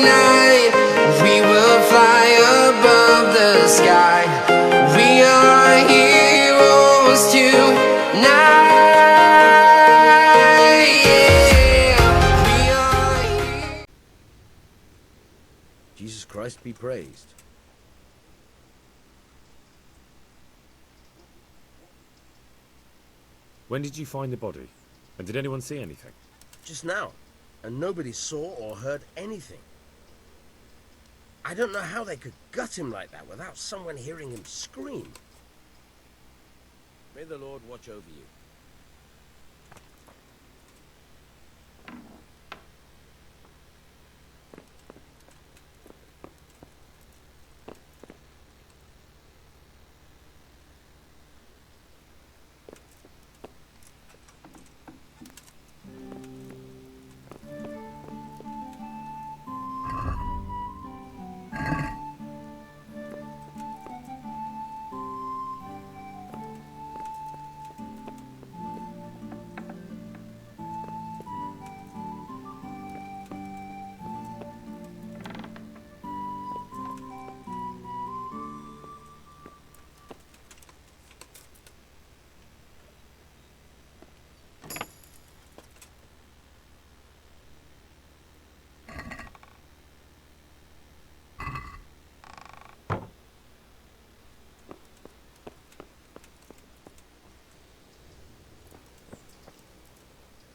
night. We will fly above the sky. We are heroes tonight. Yeah, we are. Jesus Christ be praised. When did you find the body? And did anyone see anything? Just now, and nobody saw or heard anything. I don't know how they could gut him like that without someone hearing him scream. May the Lord watch over you.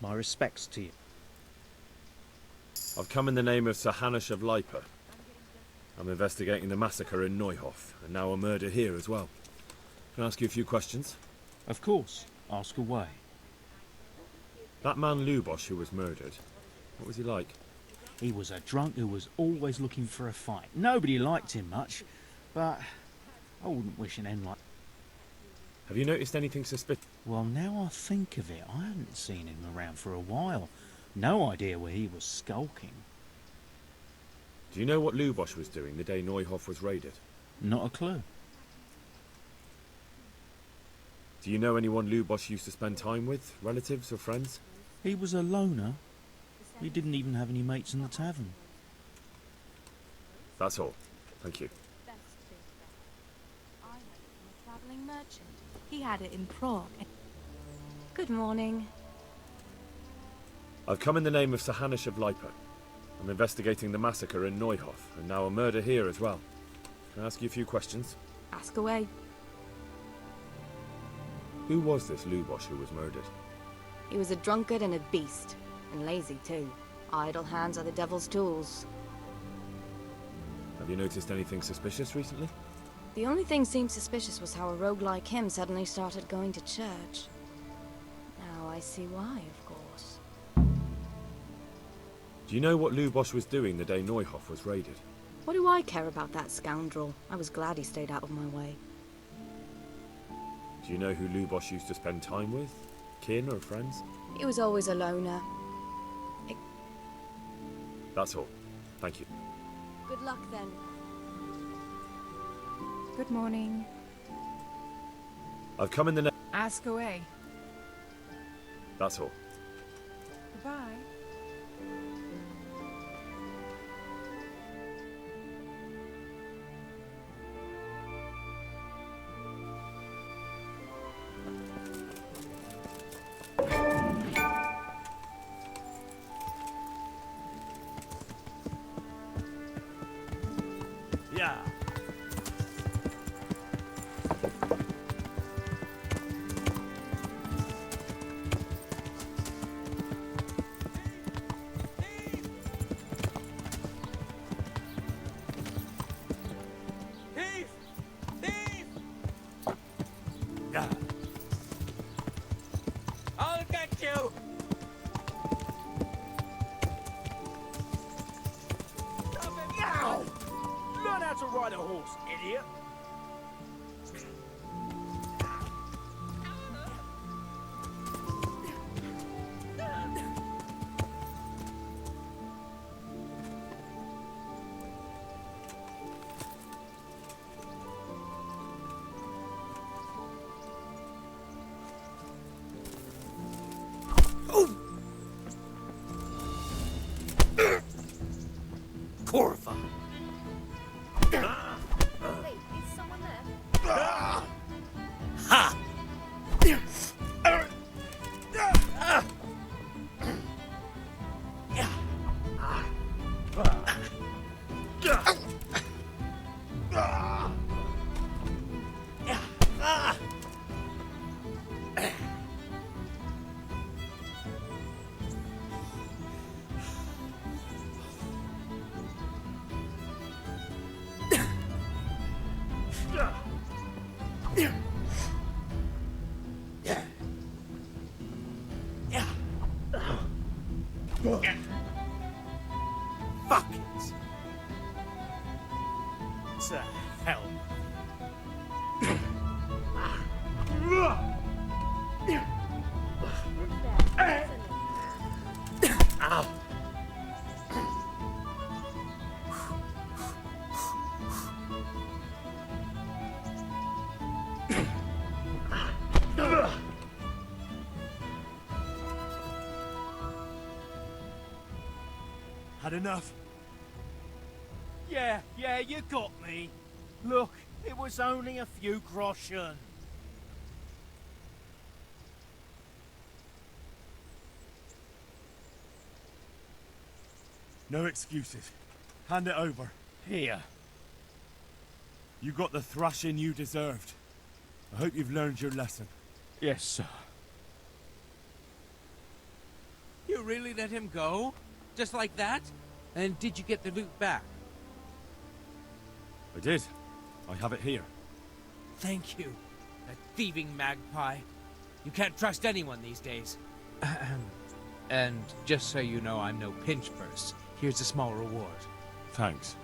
My respects to you. I've come in the name of Sir Hanush of Lipa. I'm investigating the massacre in Neuhof, and now a murder here as well. Can I ask you a few questions? Of course. Ask away. That man Lubosh who was murdered, what was he like? He was a drunk who was always looking for a fight. Nobody liked him much, but I wouldn't wish an end like... Have you noticed anything suspicious? Well, now I think of it, I hadn't seen him around for a while. No idea where he was skulking. Do you know what Lubosh was doing the day Neuhof was raided? Not a clue. Do you know anyone Lubosh used to spend time with? Relatives or friends? He was a loner. He didn't even have any mates in the tavern. That's all. Thank you. I heard from a travelling merchant. He had it in Prague. Good morning. I've come in the name of Sir Hanush of Lipa. I'm investigating the massacre in Neuhof, and now a murder here as well. Can I ask you a few questions? Ask away. Who was this Lubosh who was murdered? He was a drunkard and a beast. And lazy too. Idle hands are the devil's tools. Have you noticed anything suspicious recently? The only thing seemed suspicious was how a rogue like him suddenly started going to church. Now I see why, of course. Do you know what Lubosh was doing the day Neuhof was raided? What do I care about that scoundrel? I was glad he stayed out of my way. Do you know who Lubosh used to spend time with? Kin or friends? He was always a loner. That's all. Thank you. Good luck then. Good morning. I've come in the name... Ask away. That's all. Goodbye. Yeah. Thief! Thief! Yeah. I'll get you! Stop it now! Learn how to ride a horse, idiot! Corva. Wait, is someone there? Ha! Fuck it. To hell. Ow. Had enough? Yeah, you got me. Look, it was only a few groschen. No excuses. Hand it over. Here. You got the thrashing you deserved. I hope you've learned your lesson. Yes, sir. You really let him go? Just like that? And did you get the loot back? I did. I have it here. Thank you. That thieving magpie. You can't trust anyone these days. And just so you know, I'm no pinch purse. Here's a small reward. Thanks.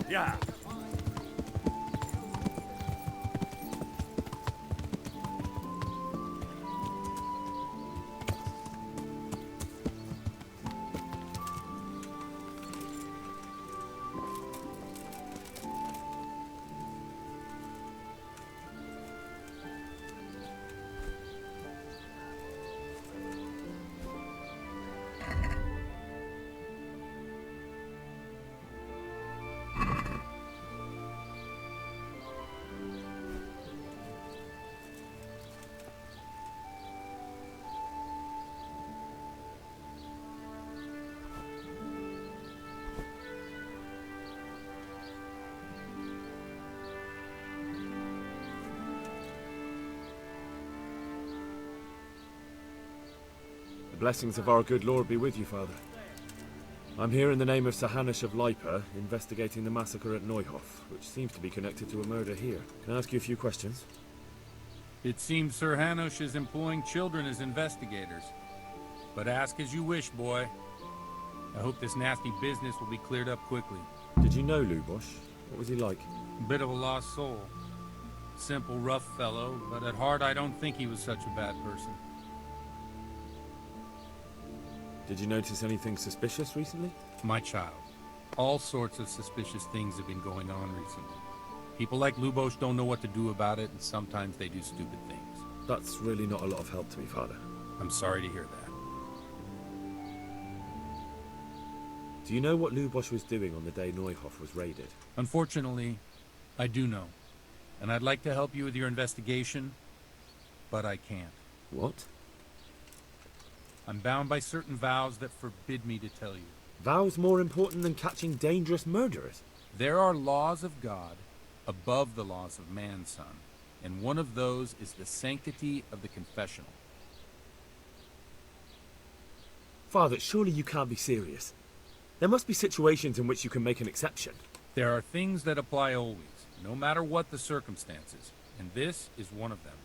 Yeah. The blessings of our good Lord be with you, Father. I'm here in the name of Sejam of Lipa, investigating the massacre at Neuhof, which seems to be connected to a murder here. Can I ask you a few questions? It seems Sir Hanush is employing children as investigators. But ask as you wish, boy. I hope this nasty business will be cleared up quickly. Did you know Lubosh? What was he like? Bit of a lost soul. Simple, rough fellow, but at heart I don't think he was such a bad person. Did you notice anything suspicious recently? My child. All sorts of suspicious things have been going on recently. People like Lubosh don't know what to do about it, and sometimes they do stupid things. That's really not a lot of help to me, Father. I'm sorry to hear that. Do you know what Lubosh was doing on the day Neuhof was raided? Unfortunately, I do know. And I'd like to help you with your investigation, but I can't. What? I'm bound by certain vows that forbid me to tell you. Vows more important than catching dangerous murderers? There are laws of God above the laws of man, son. And one of those is the sanctity of the confessional. Father, surely you can't be serious. There must be situations in which you can make an exception. There are things that apply always, no matter what the circumstances. And this is one of them.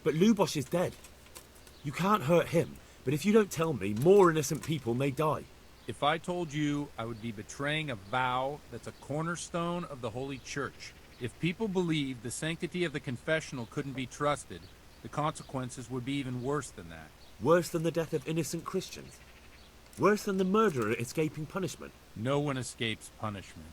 But Lubosh is dead. You can't hurt him, but if you don't tell me, more innocent people may die. If I told you, I would be betraying a vow that's a cornerstone of the Holy Church. If people believed the sanctity of the confessional couldn't be trusted, the consequences would be even worse than that. Worse than the death of innocent Christians? Worse than the murderer escaping punishment? No one escapes punishment.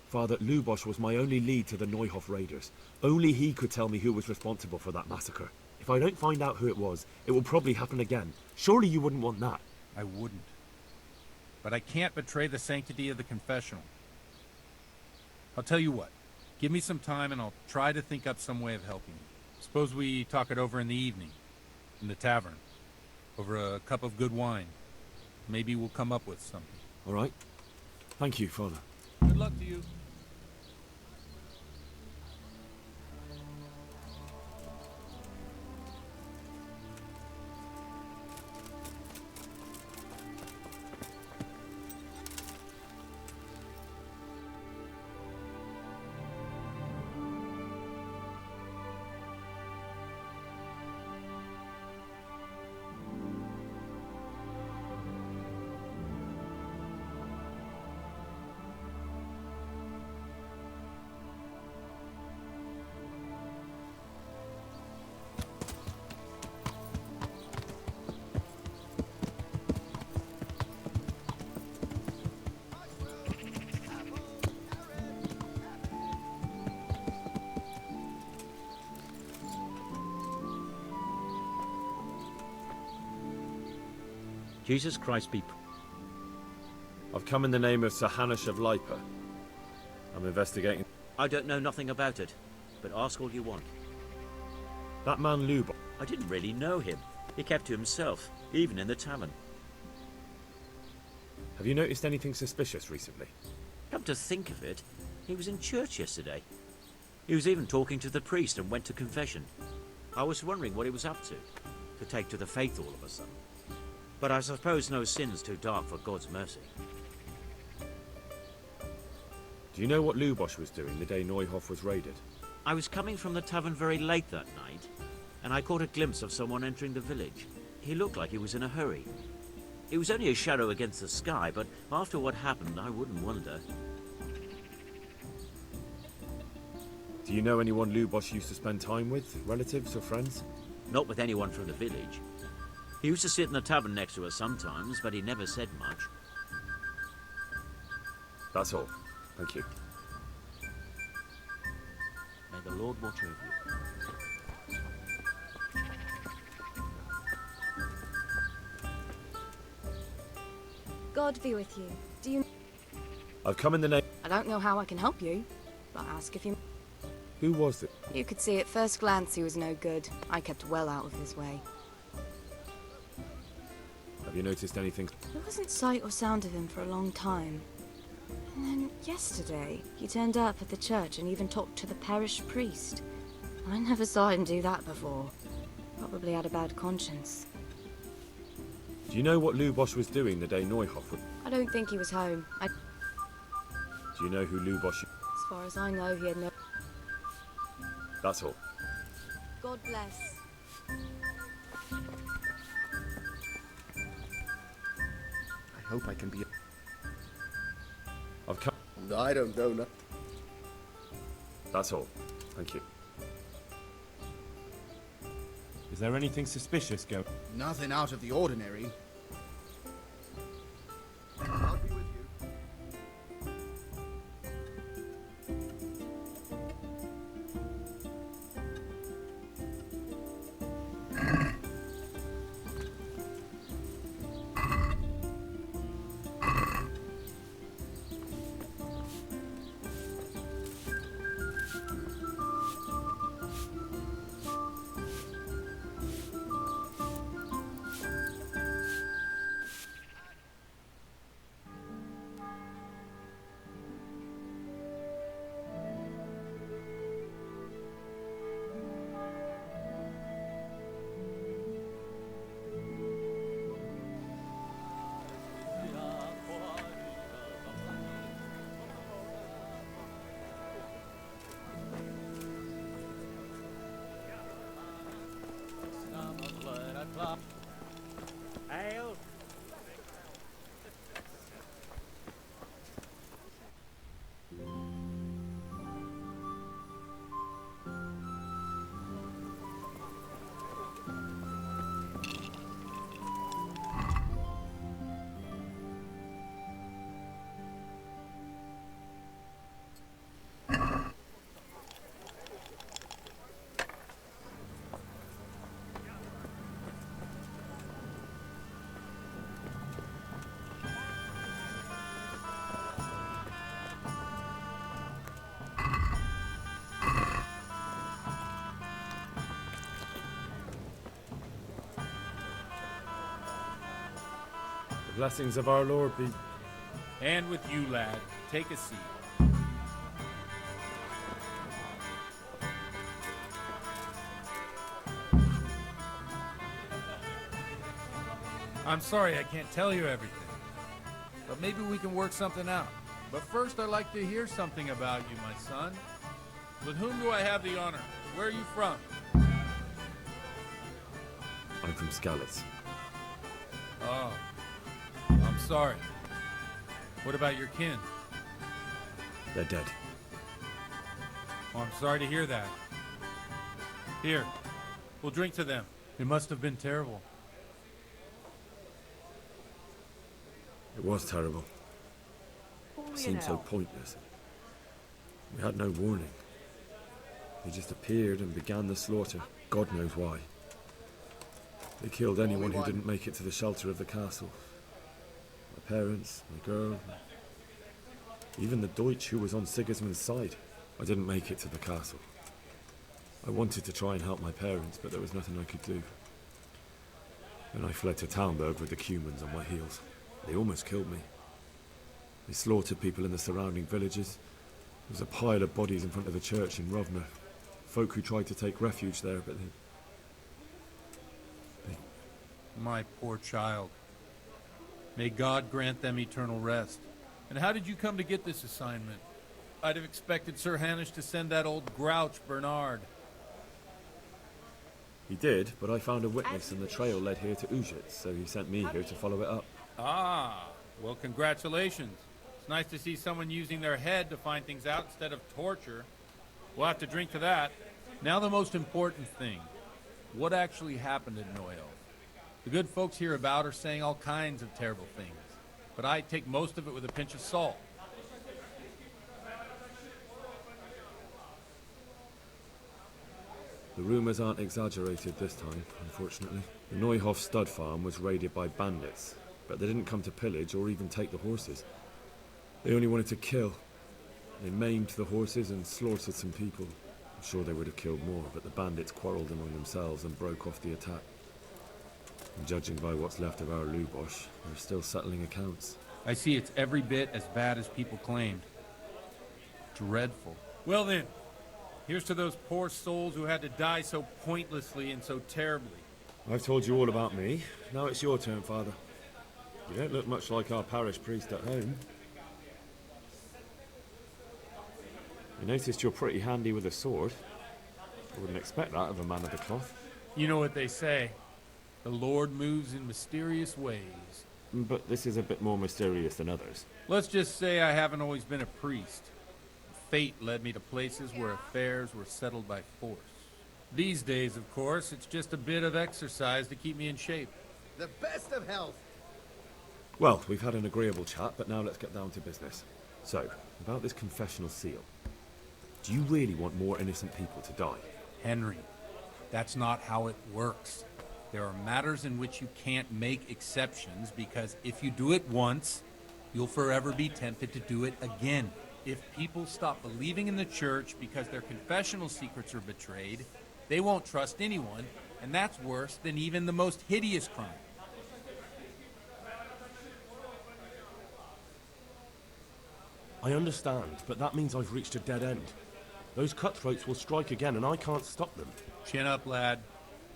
Father, Lubosh was my only lead to the Neuhof raiders. Only he could tell me who was responsible for that massacre. If I don't find out who it was, it will probably happen again. Surely you wouldn't want that. I wouldn't. But I can't betray the sanctity of the confessional. I'll tell you what. Give me some time and I'll try to think up some way of helping you. Suppose we talk it over in the evening. In the tavern. Over a cup of good wine. Maybe we'll come up with something. All right. Thank you, Father. Good luck to you. Jesus Christ be... I've come in the name of Sir Hanush of Lipa. I'm investigating... I don't know nothing about it, but ask all you want. That man Lubosh. I didn't really know him. He kept to himself, even in the tavern. Have you noticed anything suspicious recently? Come to think of it, he was in church yesterday. He was even talking to the priest and went to confession. I was wondering what he was up to take to the faith all of a sudden. But I suppose no sin's too dark for God's mercy. Do you know what Lubosh was doing the day Neuhof was raided? I was coming from the tavern very late that night, and I caught a glimpse of someone entering the village. He looked like he was in a hurry. It was only a shadow against the sky, but after what happened, I wouldn't wonder. Do you know anyone Lubosh used to spend time with? Relatives or friends? Not with anyone from the village. He used to sit in the tavern next to us sometimes, but he never said much. That's all. Thank you. May the Lord watch over you. God be with you. Do you... I've come in the name... I don't know how I can help you, but ask if you... Who was it? You could see at first glance he was no good. I kept well out of his way. Have you noticed anything? There wasn't sight or sound of him for a long time. And then yesterday, he turned up at the church and even talked to the parish priest. I never saw him do that before. Probably had a bad conscience. Do you know what Lubosh was doing the day Neuhof was... I don't think he was home. As Do you know who Lubosh... far as I know, he had no... That's all. God bless. I hope I can be... I've come... I don't know. No. That's all. Thank you. Is there anything suspicious going... Nothing out of the ordinary. I'll be with you. The blessings of our Lord be... And with you, lad. Take a seat. I'm sorry I can't tell you everything, but maybe we can work something out. But first, I'd like to hear something about you, my son. With whom do I have the honor? Where are you from? I'm from Skalitz. Oh, I'm sorry. What about your kin? They're dead. Oh, I'm sorry to hear that. Here, we'll drink to them. It must have been terrible. It was terrible. It seemed so pointless. We had no warning. They just appeared and began the slaughter. God knows why. They killed anyone who didn't make it to the shelter of the castle. My parents, my girl, even the Deutsch who was on Sigismund's side. I didn't make it to the castle. I wanted to try and help my parents, but there was nothing I could do. Then I fled to Talmberg with the Cumans on my heels. They almost killed me. They slaughtered people in the surrounding villages. There was a pile of bodies in front of the church in Rovna. Folk who tried to take refuge there, but they... My poor child. May God grant them eternal rest. And how did you come to get this assignment? I'd have expected Sir Hanish to send that old grouch, Bernard. He did, but I found a witness and the trail led here to Ujit, so he sent me here to follow it up. Ah, well, congratulations. It's nice to see someone using their head to find things out instead of torture. We'll have to drink to that. Now the most important thing. What actually happened at Noyo? The good folks hereabout are saying all kinds of terrible things, but I take most of it with a pinch of salt. The rumours aren't exaggerated this time, unfortunately. The Neuhof stud farm was raided by bandits, but they didn't come to pillage or even take the horses. They only wanted to kill. They maimed the horses and slaughtered some people. I'm sure they would have killed more, but the bandits quarrelled among themselves and broke off the attack. And judging by what's left of our Lubosh, they're still settling accounts. I see it's every bit as bad as people claimed. Dreadful. Well then, here's to those poor souls who had to die so pointlessly and so terribly. I've told you all about me. Now it's your turn, Father. You don't look much like our parish priest at home. I noticed you're pretty handy with a sword. I wouldn't expect that of a man of the cloth. You know what they say. The Lord moves in mysterious ways. But this is a bit more mysterious than others. Let's just say I haven't always been a priest. Fate led me to places where affairs were settled by force. These days, of course, it's just a bit of exercise to keep me in shape. The best of health. Well, we've had an agreeable chat, but now let's get down to business. So, about this confessional seal. Do you really want more innocent people to die? Henry, that's not how it works. There are matters in which you can't make exceptions because if you do it once, you'll forever be tempted to do it again. If people stop believing in the church because their confessional secrets are betrayed, they won't trust anyone, and that's worse than even the most hideous crime. I understand, but that means I've reached a dead end. Those cutthroats will strike again, and I can't stop them. Chin up, lad.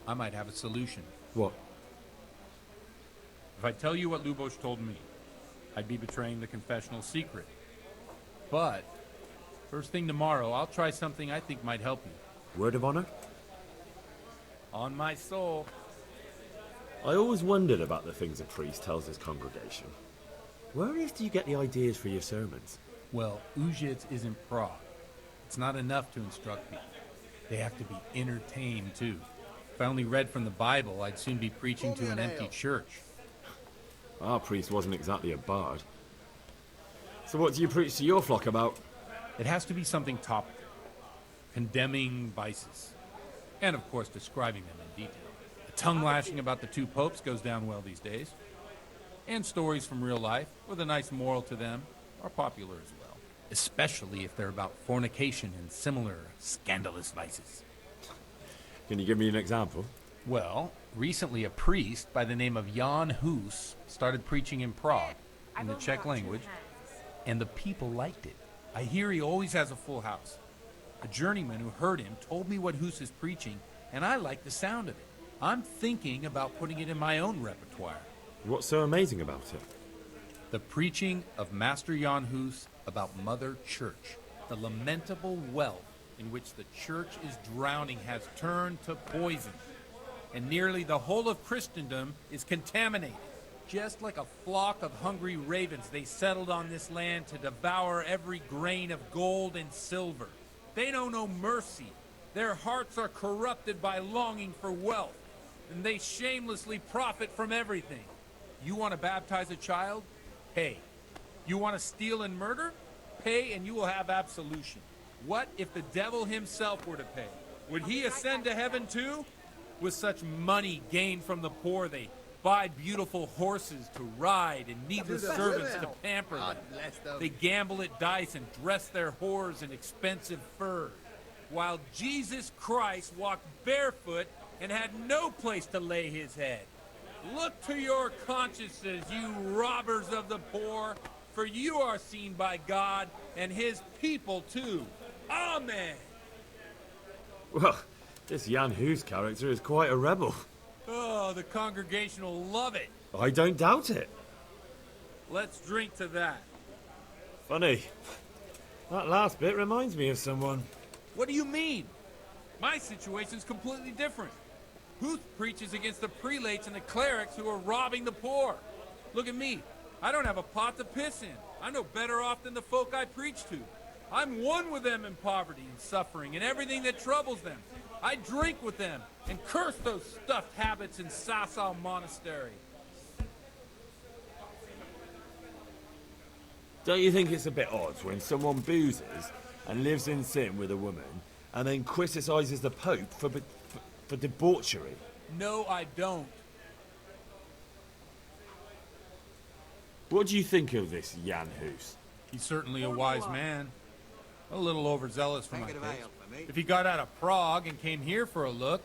I might have a solution. What? If I tell you what Lubosh told me, I'd be betraying the confessional secret. But, first thing tomorrow, I'll try something I think might help you. Word of honor? On my soul. I always wondered about the things a priest tells his congregation. Where on earth do you get the ideas for your sermons? Well, Ujits isn't Prague. It's not enough to instruct people. They have to be entertained, too. If I only read from the Bible, I'd soon be preaching to an empty church. Our priest wasn't exactly a bard. So what do you preach to your flock about? It has to be something topical. Condemning vices. And, of course, describing them in detail. The tongue-lashing about the two popes goes down well these days. And stories from real life, with a nice moral to them, are popular as well. Especially if they're about fornication and similar scandalous vices. Can you give me an example? Well, recently a priest by the name of Jan Hus started preaching in Prague in the Czech language, and the people liked it. I hear he always has a full house. A journeyman who heard him told me what Hus is preaching, and I like the sound of it. I'm thinking about putting it in my own repertoire. What's so amazing about it? The preaching of Master Jan Hus about Mother Church. The lamentable wealth in which the church is drowning has turned to poison, and nearly the whole of Christendom is contaminated. Just like a flock of hungry ravens, they settled on this land to devour every grain of gold and silver. They know no mercy. Their hearts are corrupted by longing for wealth, and they shamelessly profit from everything. You want to baptize a child? Pay. You want to steal and murder? Pay and you will have absolution. What if the devil himself were to pay? Would he ascend to heaven too? With such money gained from the poor, they buy beautiful horses to ride and needless servants to pamper them. They gamble at dice and dress their whores in expensive furs, while Jesus Christ walked barefoot and had no place to lay his head. Look to your consciences, you robbers of the poor, for you are seen by God and his people too. Amen. Well, this Jan Hus character is quite a rebel. Oh, the congregation will love it. I don't doubt it. Let's drink to that. Funny. That last bit reminds me of someone. What do you mean? My situation's completely different. Huth preaches against the prelates and the clerics who are robbing the poor. Look at me. I don't have a pot to piss in. I'm no better off than the folk I preach to. I'm one with them in poverty and suffering and everything that troubles them. I drink with them and curse those stuffed habits in Sasau Monastery. Don't you think it's a bit odd when someone boozes and lives in sin with a woman and then criticises the Pope for debauchery? No, I don't. What do you think of this Jan Hus? He's certainly a wise man. A little overzealous for my taste. If he got out of Prague and came here for a look,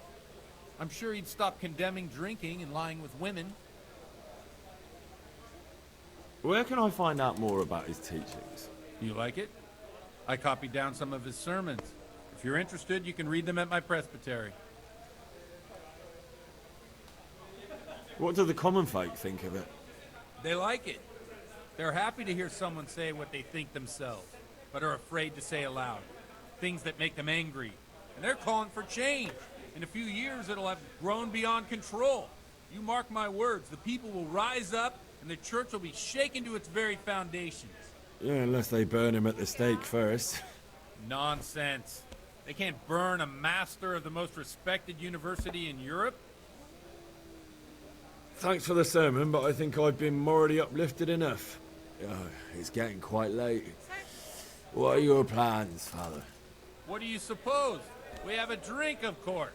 I'm sure he'd stop condemning drinking and lying with women. Where can I find out more about his teachings? You like it? I copied down some of his sermons. If you're interested, you can read them at my presbytery. What do the common folk think of it? They like it. They're happy to hear someone say what they think themselves, but are afraid to say aloud. Things that make them angry. And they're calling for change. In a few years, it'll have grown beyond control. You mark my words, the people will rise up, and the church will be shaken to its very foundations. Yeah, unless they burn him at the stake first. Nonsense. They can't burn a master of the most respected university in Europe. Thanks for the sermon, but I think I've been morally uplifted enough. Oh, it's getting quite late. What are your plans, Father? What do you suppose? We have a drink, of course.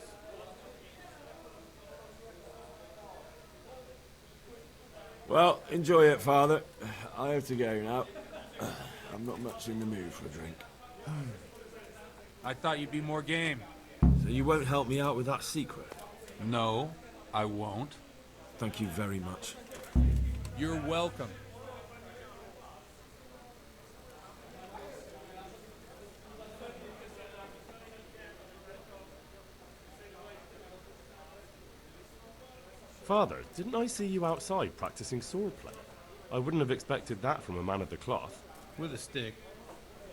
Well, enjoy it, Father. I have to go now. I'm not much in the mood for a drink. I thought you'd be more game. So you won't help me out with that secret? No, I won't. Thank you very much. You're welcome. Father, didn't I see you outside practicing swordplay? I wouldn't have expected that from a man of the cloth. With a stick.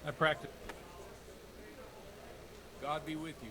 I practice. God be with you.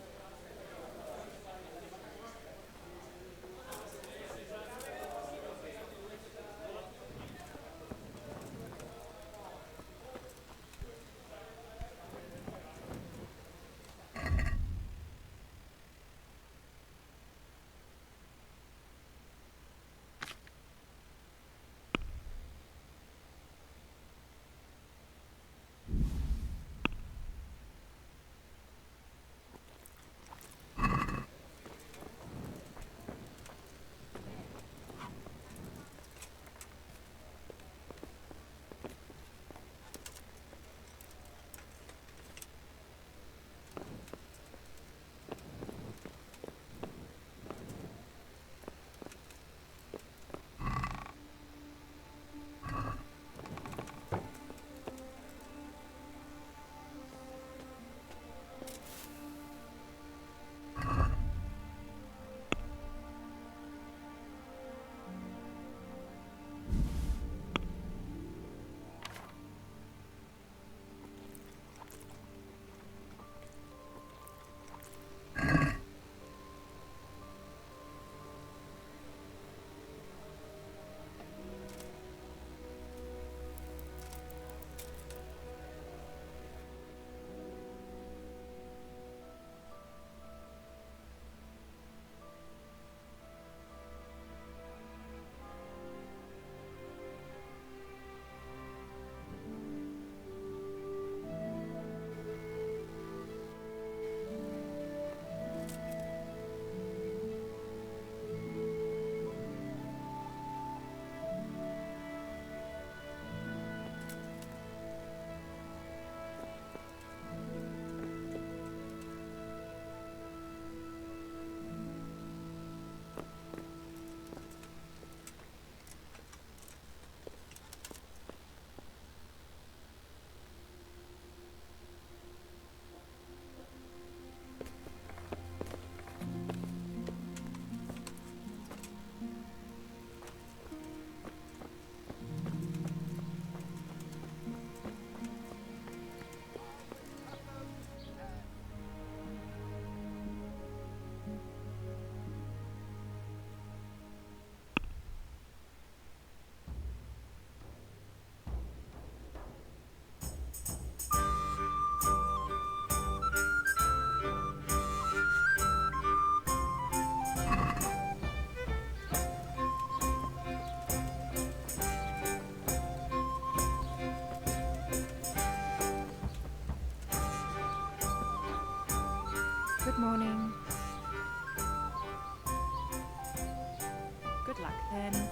Good luck then.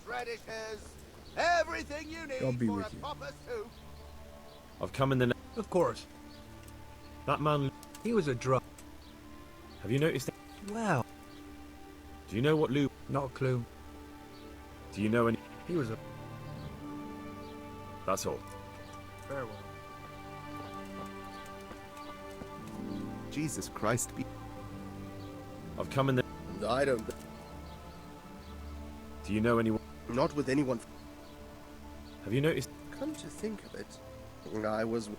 Radishes, everything you need God be for with a you. proper soup. I've come in the... Of course. That man... He was a drunk. Have you noticed... Well, Do you know what Lou... not a clue. Do you know any... He was a... That's all. Very well. Jesus Christ, I've come in the... I don't... Do you know anyone... Not with anyone. Have you noticed... Come to think of it, I was...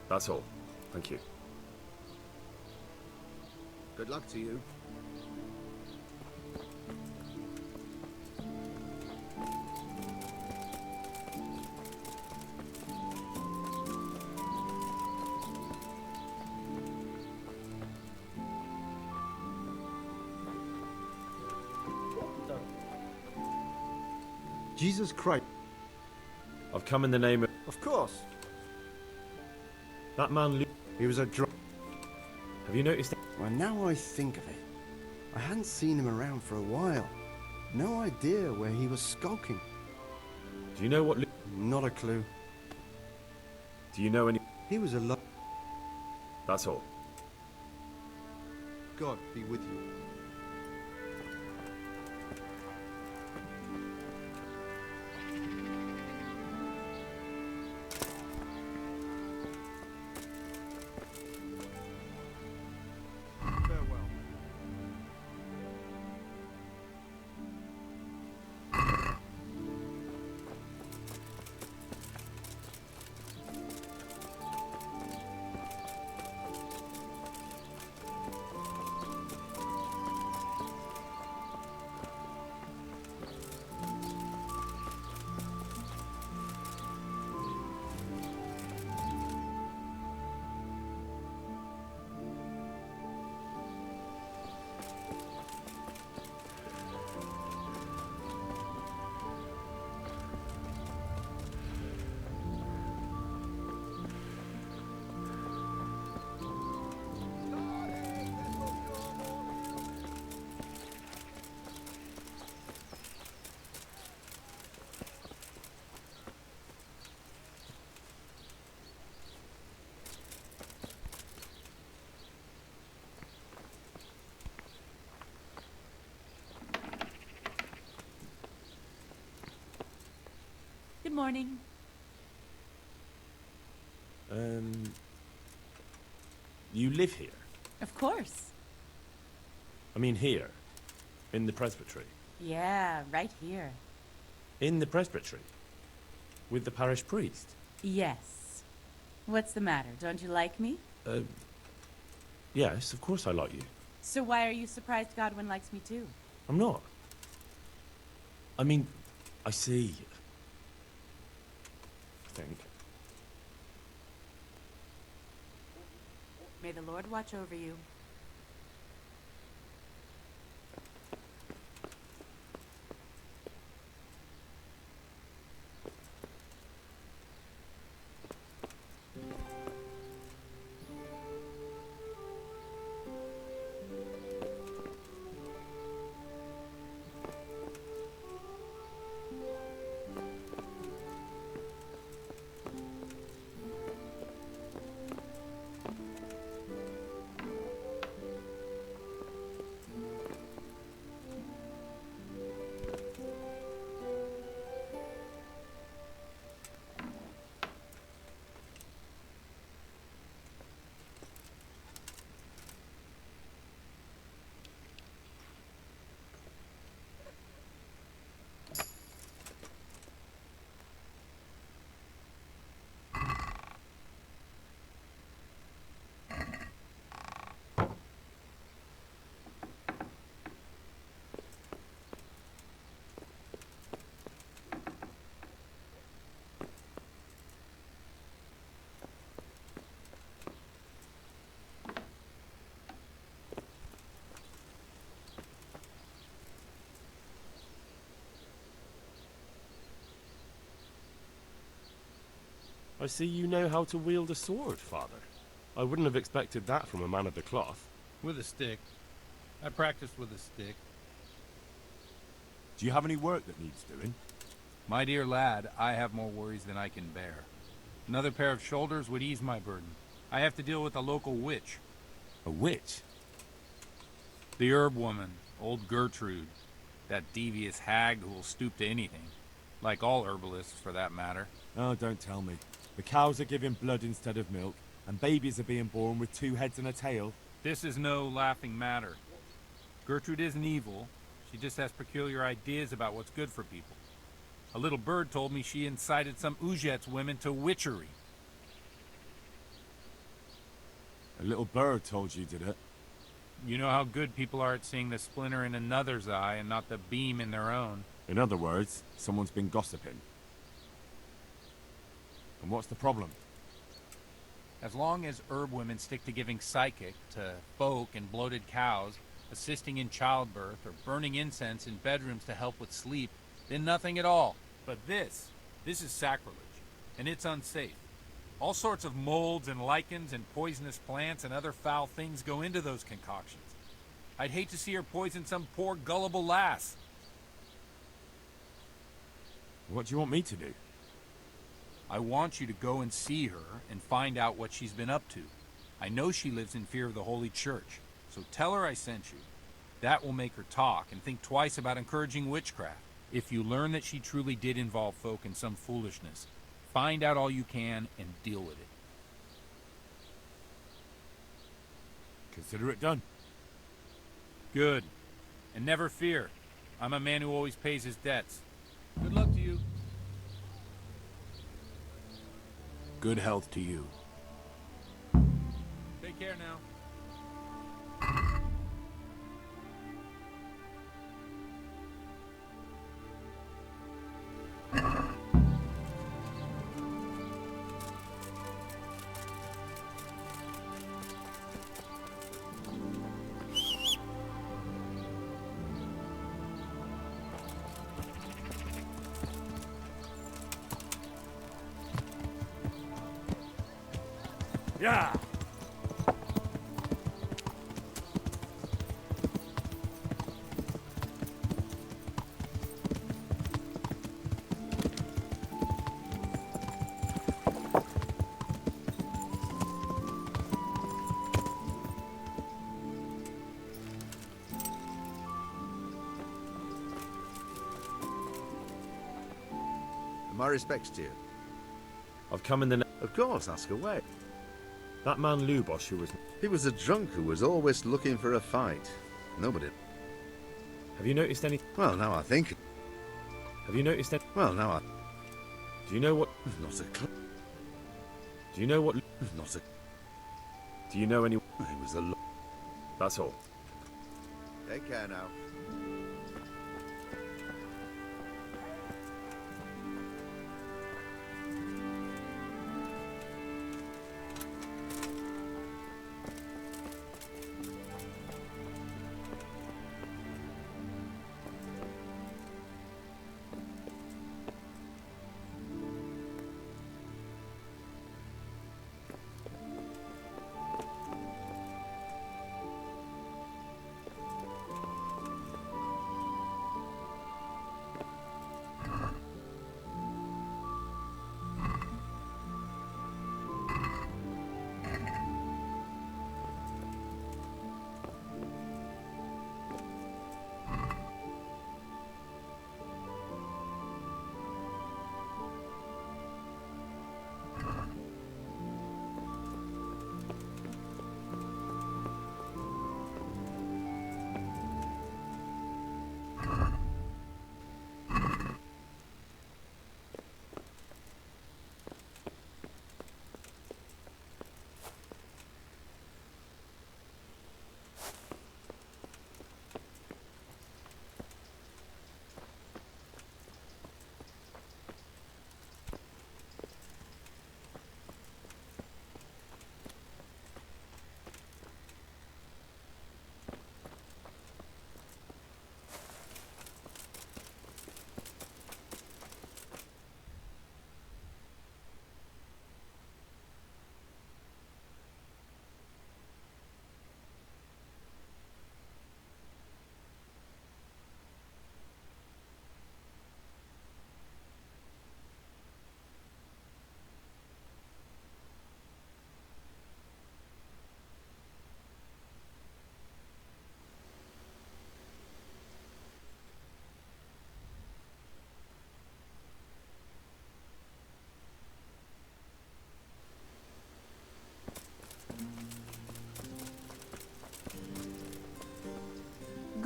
That's all. Thank you. Good luck to you. Jesus Christ. I've come in the name of... Of course. That man Lou... He was a drunk. Have you noticed... Well, now I think of it, I hadn't seen him around for a while. No idea where he was skulking. Do you know what Lou... Not a clue. Do you know any... He was a That's all. God be with you. Farewell. Good morning. You live here? Of course. I mean here, in the presbytery. Yeah, right here. In the presbytery? With the parish priest? Yes. What's the matter? Don't you like me? Yes, of course I like you. So why are you surprised Godwin likes me too? I'm not. I mean, I see. I think. May the Lord watch over you. I see you know how to wield a sword, Father. I wouldn't have expected that from a man of the cloth. With a stick. I practiced with a stick. Do you have any work that needs doing? My dear lad, I have more worries than I can bear. Another pair of shoulders would ease my burden. I have to deal with a local witch. A witch? The herb woman, old Gertrude. That devious hag who will stoop to anything. Like all herbalists, for that matter. Oh, don't tell me. The cows are giving blood instead of milk, and babies are being born with 2 heads and a tail. This is no laughing matter. Gertrude isn't evil. She just has peculiar ideas about what's good for people. A little bird told me she incited some Ujet's women to witchery. A little bird told you, did it? You know how good people are at seeing the splinter in another's eye and not the beam in their own. In other words, someone's been gossiping. And what's the problem? As long as herb women stick to giving psychic to folk and bloated cows, assisting in childbirth, or burning incense in bedrooms to help with sleep, then nothing at all. But this is sacrilege, and it's unsafe. All sorts of molds and lichens and poisonous plants and other foul things go into those concoctions. I'd hate to see her poison some poor gullible lass. What do you want me to do? I want you to go and see her and find out what she's been up to. I know she lives in fear of the Holy Church, so tell her I sent you. That will make her talk and think twice about encouraging witchcraft. If you learn that she truly did involve folk in some foolishness, find out all you can and deal with it. Consider it done. Good. And never fear. I'm a man who always pays his debts. Good luck to you. Good health to you. Take care now. Yeah! My respects to you. I've come in the... Of course, ask away. That man Lubosh who was... He was a drunk who was always looking for a fight. Nobody. Have you noticed any... Well, now I think. Have you noticed any... Well, now I. Do you know what... Not a clue. Do you know what... Not a. Do you know any... He was a. That's all. Take care now.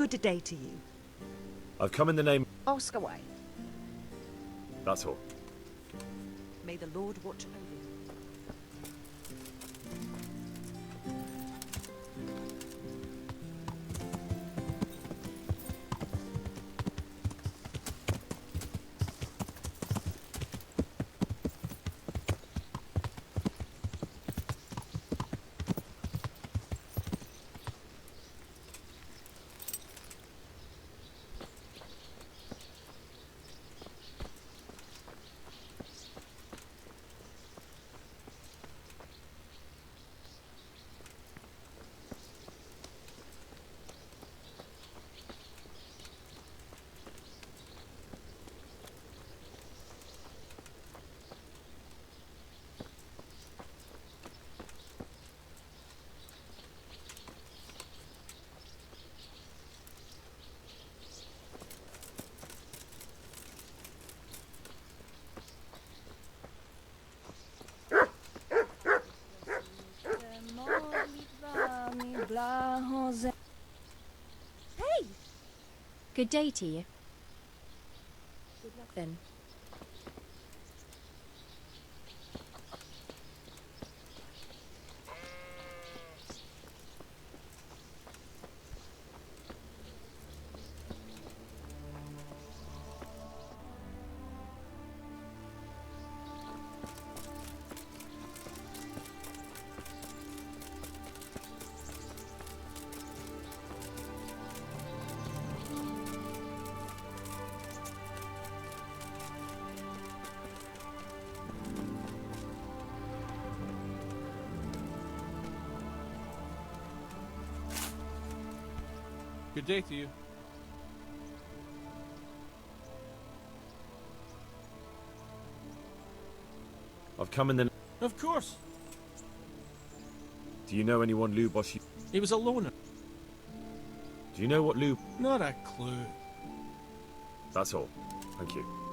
good day to you. I've come in the name... Ask away. That's all. May the Lord watch over you. Hey! Good day to you. Good luck then. Good day to you. I've come in the... Of course. Do you know anyone Lou Boshi... He was a loner. Do you know what Lou... Not a clue. That's all. Thank you.